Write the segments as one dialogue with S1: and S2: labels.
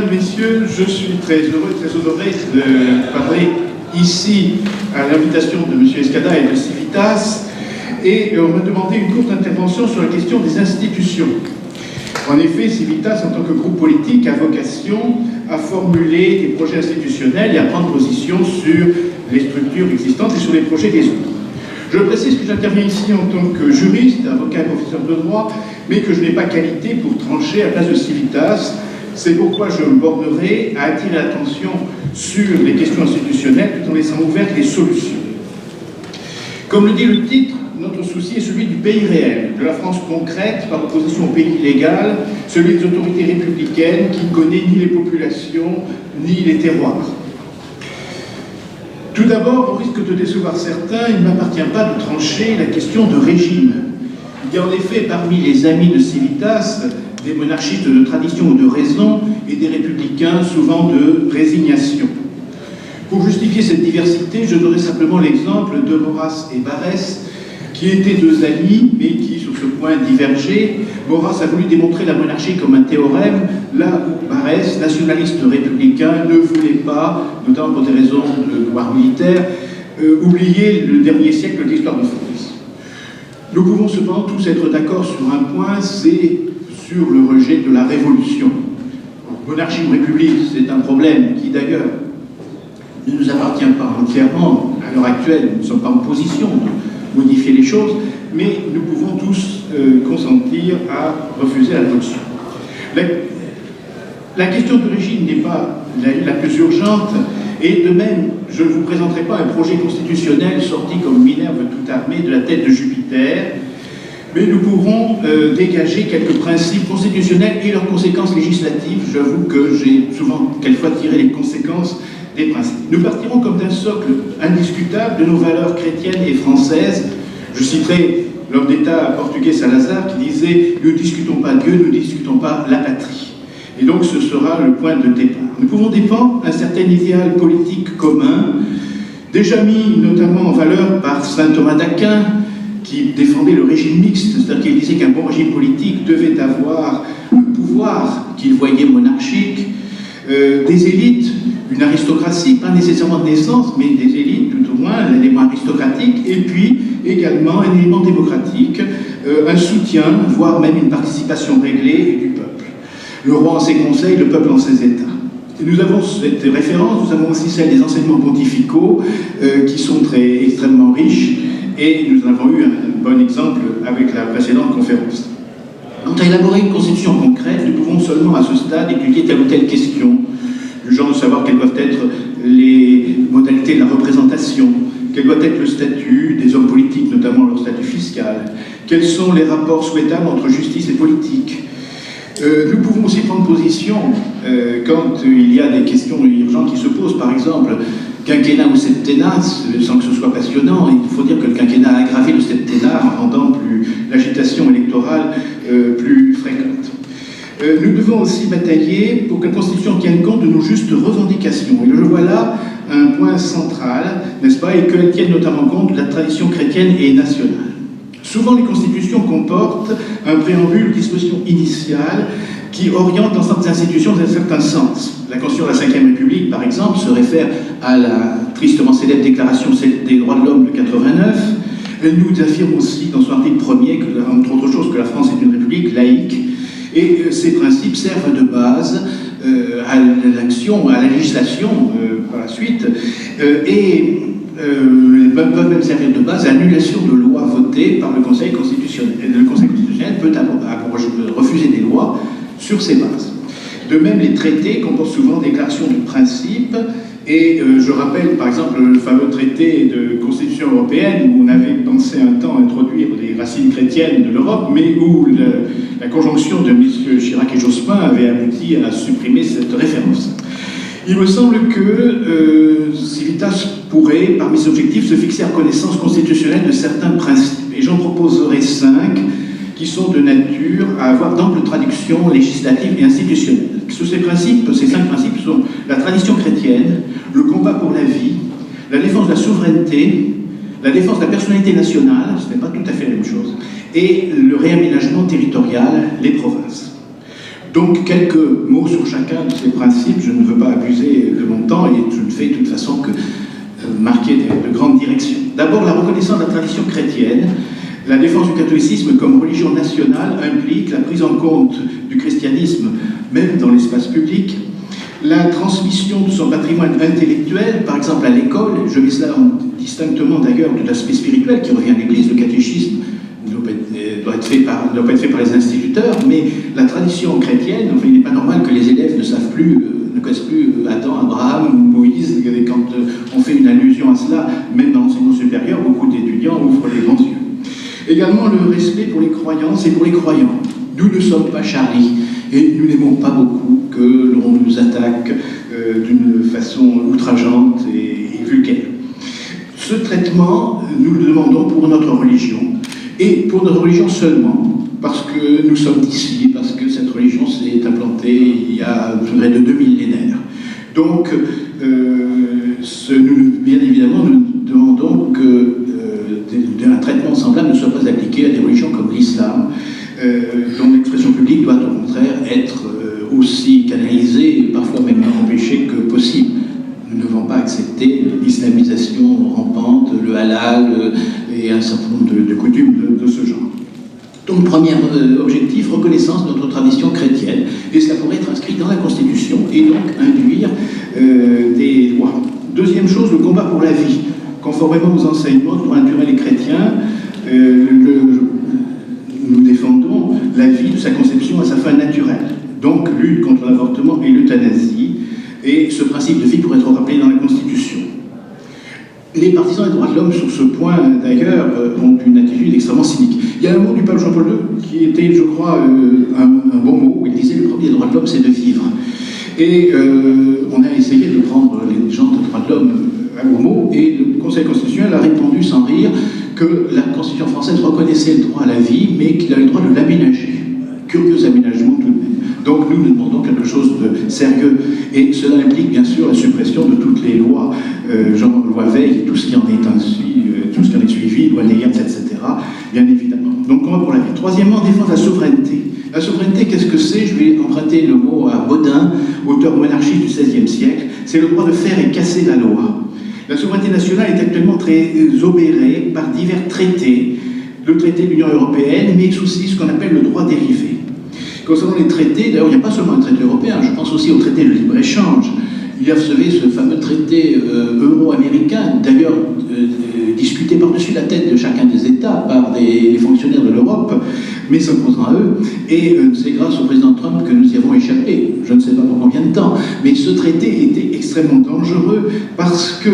S1: Mesdames, Messieurs, je suis très heureux, très honoré de parler ici à l'invitation de M. Escada et de Civitas. Et on m'a demandé une courte intervention sur la question des institutions. En effet, Civitas, en tant que groupe politique, a vocation à formuler des projets institutionnels et à prendre position sur les structures existantes et sur les projets des autres. Je précise que j'interviens ici en tant que juriste, avocat et professeur de droit, mais que je n'ai pas qualité pour trancher à la place de Civitas. C'est pourquoi je me bornerai à attirer l'attention sur les questions institutionnelles tout en laissant ouvertes les solutions. Comme le dit le titre, notre souci est celui du pays réel, de la France concrète par opposition au pays illégal, celui des autorités républicaines qui ne connaît ni les populations ni les terroirs. Tout d'abord, au risque de décevoir certains, il ne m'appartient pas de trancher la question de régime. Il y a en effet parmi les amis de Civitas des monarchistes de tradition ou de raison et des républicains souvent de résignation. Pour justifier cette diversité, je donnerai simplement l'exemple de Maurras et Barrès, qui étaient deux amis, mais qui, sur ce point, divergeaient. Maurras a voulu démontrer la monarchie comme un théorème, là où Barrès, nationaliste républicain, ne voulait pas, notamment pour des raisons de gloire militaire, oublier le dernier siècle de l'histoire de France. Nous pouvons cependant tous être d'accord sur un point, c'est sur le rejet de la Révolution. Monarchie ou République, c'est un problème qui, d'ailleurs, ne nous appartient pas entièrement. À l'heure actuelle, nous ne sommes pas en position de modifier les choses, mais nous pouvons tous consentir à refuser la Révolution. La question d'origine n'est pas la plus urgente, et de même, je ne vous présenterai pas un projet constitutionnel sorti comme Minerve toute armée de la tête de Jupiter, mais nous pourrons dégager quelques principes constitutionnels et leurs conséquences législatives. J'avoue que j'ai souvent, quelquefois, tiré les conséquences des principes. Nous partirons comme d'un socle indiscutable de nos valeurs chrétiennes et françaises. Je citerai l'homme d'État portugais Salazar qui disait « Ne discutons pas Dieu, ne discutons pas la patrie ». Et donc ce sera le point de départ. Nous pouvons défendre un certain idéal politique commun, déjà mis notamment en valeur par saint Thomas d'Aquin, qui défendait le régime mixte, c'est-à-dire qu'il disait qu'un bon régime politique devait avoir le pouvoir qu'il voyait monarchique, des élites, une aristocratie, pas nécessairement de naissance, mais des élites tout au moins, un élément aristocratique, et puis également un élément démocratique, un soutien, voire même une participation réglée du peuple. Le roi en ses conseils, le peuple en ses états. Et nous avons cette référence, nous avons aussi celle des enseignements pontificaux, qui sont extrêmement riches, et nous en avons eu un bon exemple avec la précédente conférence. Quant à élaborer une conception concrète, nous pouvons seulement à ce stade étudier telle ou telle question, du genre de savoir quelles doivent être les modalités de la représentation, quel doit être le statut des hommes politiques, notamment leur statut fiscal, quels sont les rapports souhaitables entre justice et politique. Nous pouvons aussi prendre position quand il y a des questions urgentes qui se posent, par exemple, quinquennat ou septennat, sans que ce soit passionnant, il faut dire que le quinquennat a aggravé le septennat en rendant l'agitation électorale plus fréquente. Nous devons aussi batailler pour que la Constitution tienne compte de nos justes revendications. Et je vois là un point central, n'est-ce pas, et qu'elle tienne notamment compte de la tradition chrétienne et nationale. Souvent, les constitutions comportent un préambule, disposition initiale, qui oriente l'ensemble des institutions dans un certain sens. La Constitution de la Ve République, par exemple, se réfère à la tristement célèbre Déclaration des droits de l'homme de 89. Elle nous affirme aussi, dans son article 1er, entre autres choses, que la France est une république laïque. Et ces principes servent de base à l'action, à la législation par la suite, et peuvent même servir de base à l'annulation de lois votées par le Conseil constitutionnel. Et le Conseil constitutionnel peut refuser des lois sur ces bases. De même, les traités comportent souvent des déclarations de principe, et je rappelle par exemple le fameux traité de Constitution européenne où on avait pensé un temps introduire des racines chrétiennes de l'Europe, mais où la conjonction de M. Chirac et Jospin avait abouti à supprimer cette référence. Il me semble que Civitas pourrait, parmi ses objectifs, se fixer à connaissance constitutionnelle de certains principes. Et j'en proposerai 5 qui sont de nature à avoir d'ample traduction législative et institutionnelle. Sur ces principes, ces 5 principes sont la tradition chrétienne, le combat pour la vie, la défense de la souveraineté, la défense de la personnalité nationale, ce n'est pas tout à fait la même chose, et le réaménagement territorial, les provinces. Donc, quelques mots sur chacun de ces principes. Je ne veux pas abuser de mon temps et je ne fais de toute façon que marquer de grandes directions. D'abord, la reconnaissance de la tradition chrétienne. La défense du catholicisme comme religion nationale implique la prise en compte du christianisme, même dans l'espace public, la transmission de son patrimoine intellectuel, par exemple à l'école. Je mets cela distinctement d'ailleurs de l'aspect spirituel qui revient à l'Église. Le catéchisme ne doit pas être fait par les instituteurs, mais la tradition chrétienne, enfin, il n'est pas normal que les élèves ne connaissent plus Adam, Abraham ou Moïse. Quand on fait une allusion à cela, même dans l'enseignement supérieur, beaucoup d'étudiants ouvrent les grands yeux. Également le respect pour les croyances et pour les croyants. Nous ne sommes pas Charlie et nous n'aimons pas beaucoup que l'on nous attaque d'une façon outrageante et vulgaire. Ce traitement, nous le demandons pour notre religion et pour notre religion seulement, parce que nous sommes d'ici, parce que cette religion s'est implantée il y a près de 2 millénaires. Donc, bien évidemment, nous demandons que un traitement semblable ne soit pas appliqué à des religions comme l'islam, dont l'expression publique doit au contraire être aussi canalisée et parfois même empêchée que possible. Nous ne devons pas accepter l'islamisation rampante, le halal et un certain nombre de coutumes de ce genre. Donc, premier objectif, reconnaissance de notre tradition chrétienne, et cela pourrait être inscrit dans la Constitution et donc induire des lois. Deuxième chose, le combat pour la vie. Conformément aux enseignements du droit naturel et chrétien, nous défendons la vie de sa conception à sa fin naturelle. Donc, lutte contre l'avortement et l'euthanasie. Et ce principe de vie pourrait être rappelé dans la Constitution. Les partisans des droits de l'homme, sur ce point, d'ailleurs, ont une attitude extrêmement cynique. Il y a un mot du pape Jean-Paul II qui était, je crois, un bon mot. Il disait « Le premier droit de l'homme, c'est de vivre ». Et on a essayé de prendre les gens de droits de l'homme au mot, et le Conseil constitutionnel a répondu sans rire que la Constitution française reconnaissait le droit à la vie, mais qu'il avait le droit de l'aménager. Curieux aménagement tout de même. Donc nous demandons quelque chose de sérieux, et cela implique bien sûr la suppression de toutes les lois, genre loi Veil, tout ce qui en est suivi, loi Neyers, etc., bien évidemment. Donc combat pour la vie. Troisièmement, défendre la souveraineté. La souveraineté, qu'est-ce que c'est? Je vais emprunter le mot à Bodin, auteur monarchiste du XVIe siècle. C'est le droit de faire et casser la loi. La souveraineté nationale est actuellement très obérée par divers traités, le traité de l'Union européenne, mais aussi ce qu'on appelle le droit dérivé. Concernant les traités, d'ailleurs, il n'y a pas seulement un traité européen, je pense aussi au traité de libre-échange. Il y a, vous savez, ce fameux traité euro-américain, d'ailleurs discuté par-dessus la tête de chacun des États par les fonctionnaires de l'Europe, mais s'imposant à eux. Et c'est grâce au président Trump que nous y avons échappé. Je ne sais pas pour combien de temps, mais ce traité était extrêmement dangereux parce que,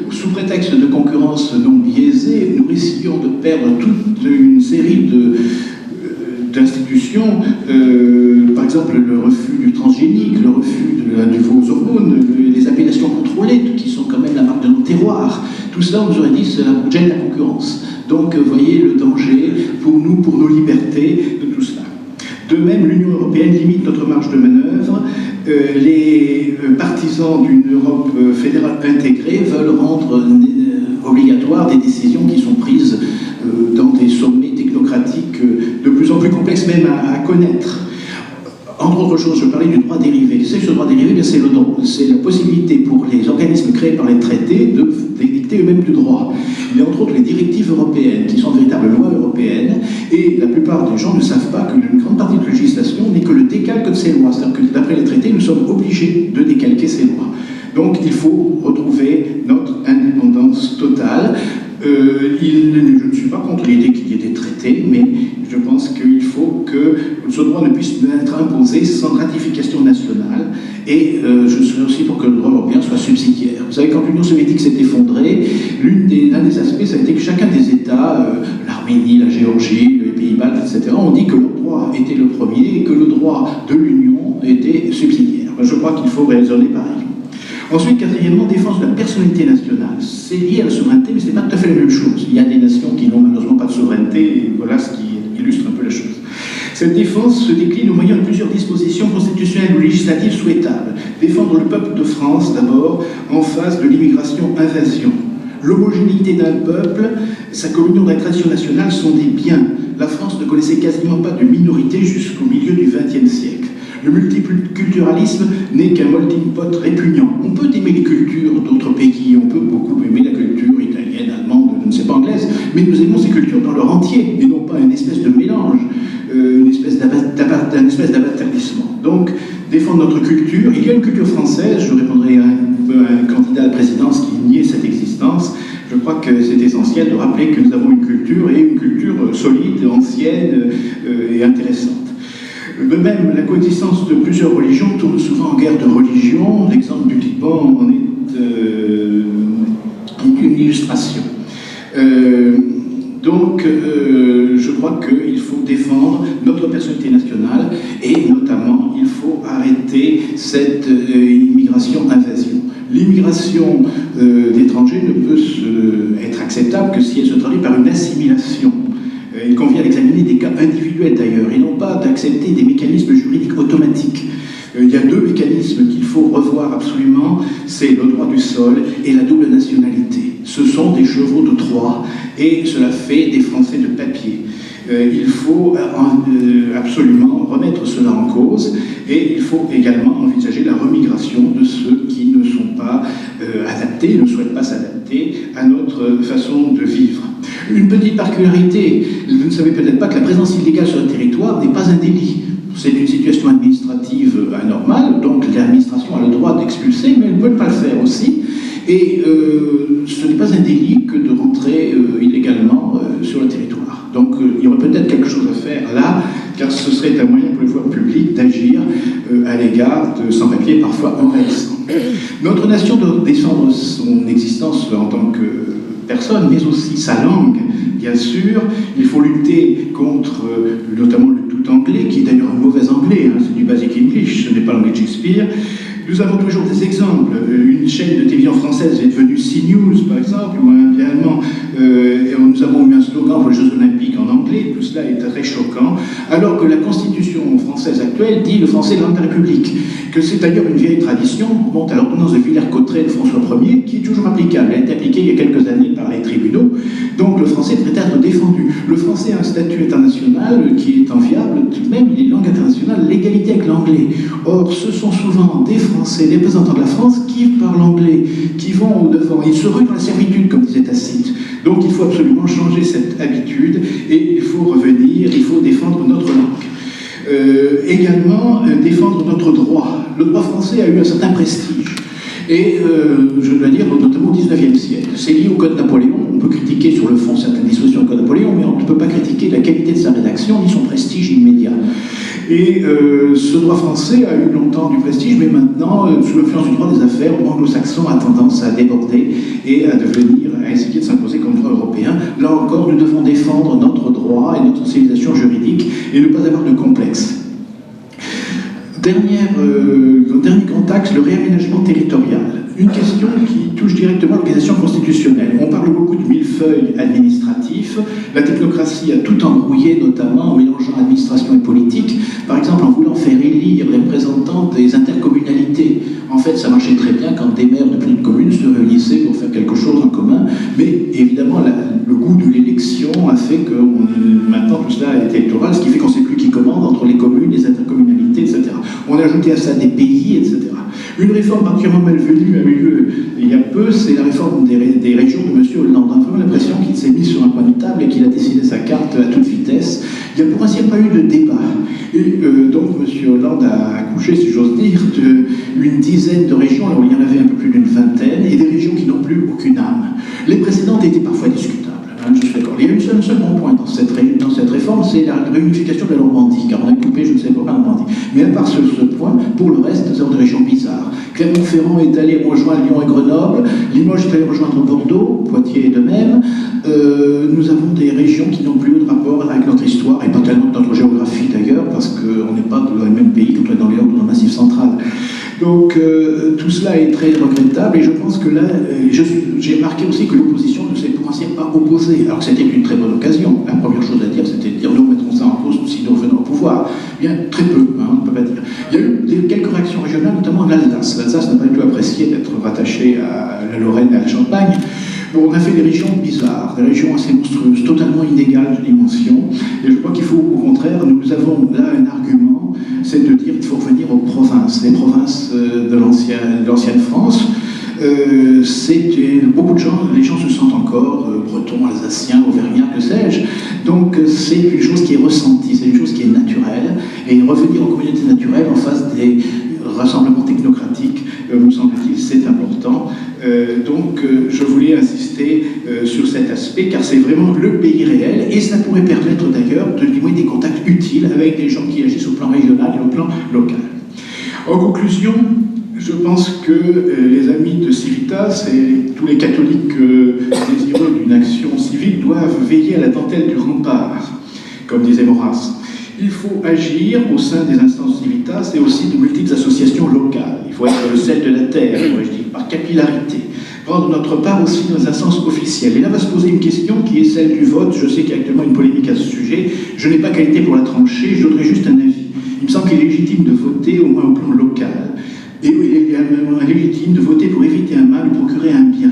S1: sous prétexte de concurrence non biaisée, nous risquions de perdre toute une série d'institutions, par exemple le refus du transgénique, le refus de vos hormones, les appellations contrôlées, qui sont quand même la marque de nos terroirs. Tout cela, on nous aurait dit, cela gêne la concurrence. Donc, voyez le danger pour nous, pour nos libertés, de tout cela. De même, l'Union européenne limite notre marge de manœuvre. Les partisans d'une Europe fédérale intégrée veulent rendre obligatoires des décisions qui sont prises dans des sommets technocratiques de plus en plus complexes même à connaître. Entre autres choses, je parlais du droit dérivé. C'est ce droit dérivé, c'est la possibilité pour les organismes créés par les traités de dicter eux-mêmes du droit. Il y a entre autres les directives européennes, qui sont de véritables lois européennes, et la plupart des gens ne savent pas qu'une grande partie de la législation n'est que le décalque de ces lois. C'est-à-dire que d'après les traités, nous sommes obligés de décalquer ces lois. Donc il faut retrouver notre indépendance totale. Je ne suis pas contre l'idée qu'il y ait des traités, mais je pense qu'il faut que ce droit ne puisse être imposé sans ratification nationale, et je serais aussi pour que le droit européen soit subsidiaire. Vous savez, quand l'Union soviétique s'est effondrée, l'un des aspects, ça a été que chacun des États, l'Arménie, la Géorgie, les Pays-Bas, etc., ont dit que leur droit était le premier et que le droit de l'Union était subsidiaire. Je crois qu'il faut raisonner pareil. Ensuite, quatrièmement, défense de la personnalité nationale. C'est lié à la souveraineté, mais ce n'est pas tout à fait la même chose. Il y a des nations qui n'ont malheureusement pas de souveraineté, et voilà ce qui illustre un peu la chose. Cette défense se décline au moyen de plusieurs dispositions constitutionnelles ou législatives souhaitables. Défendre le peuple de France, d'abord, en face de l'immigration-invasion. L'homogénéité d'un peuple, sa communion de la tradition nationale sont des biens. La France ne connaissait quasiment pas de minorité jusqu'au milieu du XXe siècle. Le multiculturalisme n'est qu'un melting pot répugnant. On peut aimer les cultures d'autres pays, on peut beaucoup aimer la culture italienne, allemande, je ne sais pas anglaise, mais nous aimons ces cultures dans leur entier, et non pas une espèce de mélange, une espèce d'abatardissement. Donc, défendre notre culture, il y a une culture française, je répondrai à un candidat à la présidence qui niait cette existence. Je crois que c'est essentiel de rappeler que nous avons une culture, et une culture solide, ancienne et intéressante. De même, la coexistence de plusieurs religions tourne souvent en guerre de religion. L'exemple du Liban en est une illustration. Donc, je crois qu'il faut défendre notre personnalité nationale et notamment, il faut arrêter cette immigration-invasion. L'immigration d'étrangers ne peut être acceptable que si elle se traduit par une assimilation. Il convient d'examiner des cas individuels d'ailleurs, et non pas d'accepter des mécanismes juridiques automatiques. Il y a deux mécanismes qu'il faut revoir absolument, c'est le droit du sol et la double nationalité. Ce sont des chevaux de Troie, et cela fait des Français de papier. Il faut absolument remettre cela en cause, et il faut également envisager la remigration de ceux qui ne sont pas adaptés, ne souhaitent pas s'adapter à notre façon de vivre. Une petite particularité, vous ne savez peut-être pas que la présence illégale sur le territoire n'est pas un délit. C'est une situation administrative anormale, donc l'administration a le droit d'expulser, mais elle ne peut pas le faire aussi. Et ce n'est pas un délit que de rentrer illégalement sur le territoire. Donc il y aurait peut-être quelque chose à faire là, car ce serait un moyen pour les pouvoirs publics d'agir à l'égard de sans-papiers parfois envahissants. Notre nation doit défendre son existence en tant que personne, mais aussi sa langue, bien sûr. Il faut lutter contre notamment le tout anglais, qui est d'ailleurs un mauvais anglais, hein, c'est du basic English, ce n'est pas l'anglais de Shakespeare. Nous avons toujours des exemples. Une chaîne de télévision française est devenue CNews, par exemple, ou un bien allemand. Et nous avons eu un slogan pour les Jeux Olympiques en anglais. Tout cela est très choquant. Alors que la Constitution française actuelle dit le français est langue de la République. Que c'est d'ailleurs une vieille tradition, remonte à l'ordonnance de Villers-Cotterêts de François Ier, qui est toujours applicable. Elle a été appliquée il y a quelques années par les tribunaux. Donc le français devrait être défendu. Le français a un statut international qui est enviable. Tout de même, il est langue internationale, l'égalité avec l'anglais. Or, ce sont souvent des Français, des représentants de la France, qui parlent anglais, qui vont au-devant. Ils se ruent dans la servitude, comme disait Tacite. Donc il faut absolument changer cette habitude et il faut revenir, il faut défendre notre langue. Également, défendre notre droit. Le droit français a eu un certain prestige. Et je dois dire, notamment au XIXe siècle. C'est lié au Code Napoléon. On peut critiquer sur le fond certaines dispositions du Code Napoléon, mais on ne peut pas critiquer la qualité de sa rédaction ni son prestige immédiat. Et ce droit français a eu longtemps du prestige, mais maintenant, sous l'influence du droit des affaires, le droit anglo-saxon a tendance à déborder et à essayer de s'imposer comme droit européen. Là encore, nous devons défendre notre droit et notre civilisation juridique et ne pas avoir de complexe. Dernier contact, le réaménagement territorial. Une question qui touche directement l'organisation constitutionnelle. On parle beaucoup du millefeuille administratif. La technocratie a tout embrouillé, notamment en mélangeant administration et politique. Par exemple, en voulant faire élire les représentants des intercommunalités. En fait, ça marchait très bien quand des maires de petites communes se réunissaient pour faire quelque chose en commun. Mais évidemment, le goût de l'élection a fait que maintenant tout cela est électoral, ce qui fait qu'on ne sait plus qui commande entre les communes, les intercommunalités, etc. On a ajouté à ça des pays, etc. Une réforme particulièrement malvenue a eu lieu il y a peu, c'est la réforme des régions de M. Hollande. On a vraiment l'impression qu'il s'est mis sur un coin de table et qu'il a décidé sa carte à toute vitesse. Il n'y a pour ainsi dire pas eu de débat. Et donc M. Hollande a accouché, si j'ose dire, d'une dizaine de régions, là où il y en avait un peu plus d'une vingtaine, et des régions qui n'ont plus aucune âme. Les précédentes étaient parfois discutables. Je suis d'accord. Il y a un seul bon point dans cette réforme, c'est la réunification de la Normandie, car on a coupé, je ne sais pas, la Normandie. Mais à part ce point, pour le reste, nous avons des régions bizarres. Clermont-Ferrand est allé rejoindre Lyon et Grenoble, Limoges est allé rejoindre Bordeaux, Poitiers de même. Nous avons des régions qui n'ont plus de rapport avec notre histoire, et pas tellement notre géographie d'ailleurs, parce qu'on n'est pas dans le même pays quand on est dans les Landes ou dans le Massif central. Donc tout cela est très regrettable, et je pense que là, j'ai remarqué aussi que l'opposition ne s'est pour ainsi dire pas opposée, alors que c'était une très bonne occasion. La première chose à dire, c'était de dire nous mettrons ça en cause si nous revenons au pouvoir. Bien, très peu, hein, on ne peut pas dire. Il y a eu quelques réactions régionales, notamment en Alsace. L'Alsace n'a pas du tout apprécié d'être rattachée à la Lorraine et à la Champagne. Bon, on a fait des régions bizarres, des régions assez monstrueuses, totalement inégales de dimension. Et je crois qu'il faut, au contraire, nous avons là un argument, c'est de dire qu'il faut revenir revenir aux provinces, les provinces de l'ancienne France. Beaucoup de gens, les gens se sentent encore bretons, alsaciens, auvergnats, que sais-je. Donc c'est une chose qui est ressentie, c'est une chose qui est naturelle. Et revenir aux communautés naturelles en face des rassemblements technocratiques, me semble-t-il, c'est important. Donc je voulais insister sur cet aspect, car c'est vraiment le pays réel, et ça pourrait permettre d'ailleurs de nouer des contacts utiles avec des gens qui agissent au plan régional et au plan local. En conclusion, je pense que les amis de Civitas et tous les catholiques désireux d'une action civique doivent veiller à la dentelle du rempart, comme disait Maurras. Il faut agir au sein des instances Civitas et aussi de multiples associations locales. Il faut être le sel de la terre, je dis, par capillarité. Prendre notre part aussi dans les instances officielles. Et là va se poser une question qui est celle du vote. Je sais qu'il y a actuellement une polémique à ce sujet. Je n'ai pas qualité pour la trancher, je donnerai juste un avis. Il me semble qu'il est légitime de voter, au moins au plan local. Et il est également légitime de voter pour éviter un mal ou procurer un bien.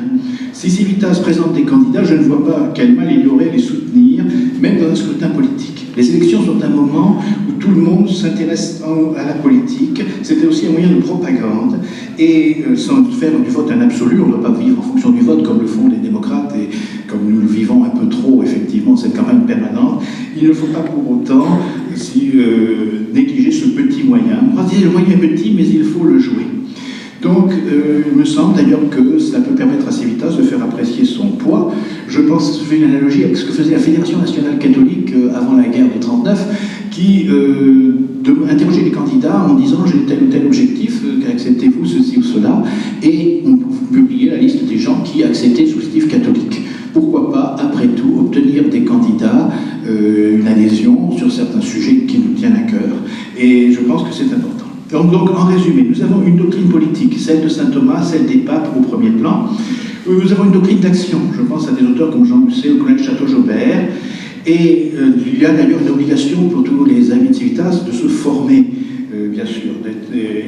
S1: Si Civitas présente des candidats, je ne vois pas quel mal il y aurait à les soutenir, même dans un scrutin politique. Les élections sont un moment où tout le monde s'intéresse à la politique. C'était aussi un moyen de propagande. Et sans faire du vote un absolu, on ne doit pas vivre en fonction du vote comme le font les démocrates et comme nous le vivons un peu trop, effectivement, cette campagne permanente. Il ne faut pas pour autant négliger ce petit moyen. On va dire le moyen est petit, mais il faut le jouer. Donc, il me semble d'ailleurs que ça peut permettre à Civitas de faire apprécier son poids. Je pense, je fais une analogie avec ce que faisait la Fédération nationale catholique avant la guerre de 1939, qui interrogeait les candidats en disant « j'ai tel ou tel objectif, acceptez-vous ceci ou cela ?» Et on publiait la liste des gens qui acceptaient ce objectif catholique. Pourquoi pas, après tout, obtenir des candidats une adhésion sur certains sujets qui nous tiennent à cœur. Et je pense que c'est important. Donc, en résumé, nous avons une doctrine politique, celle de saint Thomas, celle des papes au premier plan. Nous avons une doctrine d'action. Je pense à des auteurs comme Jean Musset ou Colin Chateau-Jobert. Et il y a d'ailleurs une obligation pour tous les amis de Civitas de se former, bien sûr.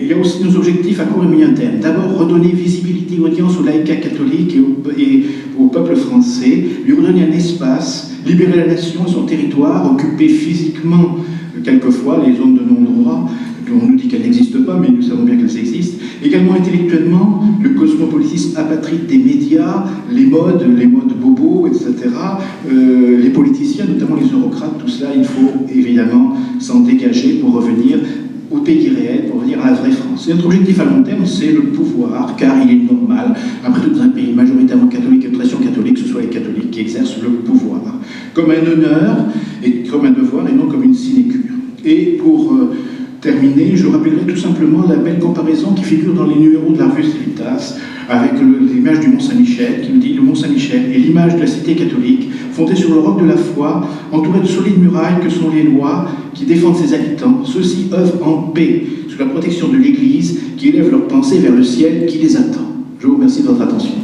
S1: Il y a aussi nos objectifs à court et moyen terme. D'abord, redonner visibilité et audience au laïcat catholique et au peuple français, lui redonner un espace, libérer la nation et son territoire, occuper physiquement, quelquefois, les zones de non-droit. On nous dit qu'elles n'existent pas, mais nous savons bien qu'elles existent. Également intellectuellement, le cosmopolitisme apatride des médias, les modes bobos, etc. Les politiciens, notamment les eurocrates, tout cela, il faut évidemment s'en dégager pour revenir au pays réel, pour revenir à la vraie France. Et notre objectif à long terme, c'est le pouvoir, car il est normal, après tout dans un pays majoritairement catholique et de tradition catholique, que ce soit les catholiques qui exercent le pouvoir, comme un honneur et comme un devoir, et non comme une sinécure. Et pour terminé, je rappellerai tout simplement la belle comparaison qui figure dans les numéros de la revue Civitas avec l'image du Mont-Saint-Michel, qui nous dit « Le Mont-Saint-Michel est l'image de la cité catholique, fondée sur le roc de la foi, entourée de solides murailles que sont les lois qui défendent ses habitants. Ceux-ci œuvrent en paix, sous la protection de l'Église, qui élève leurs pensées vers le ciel qui les attend. » Je vous remercie de votre attention.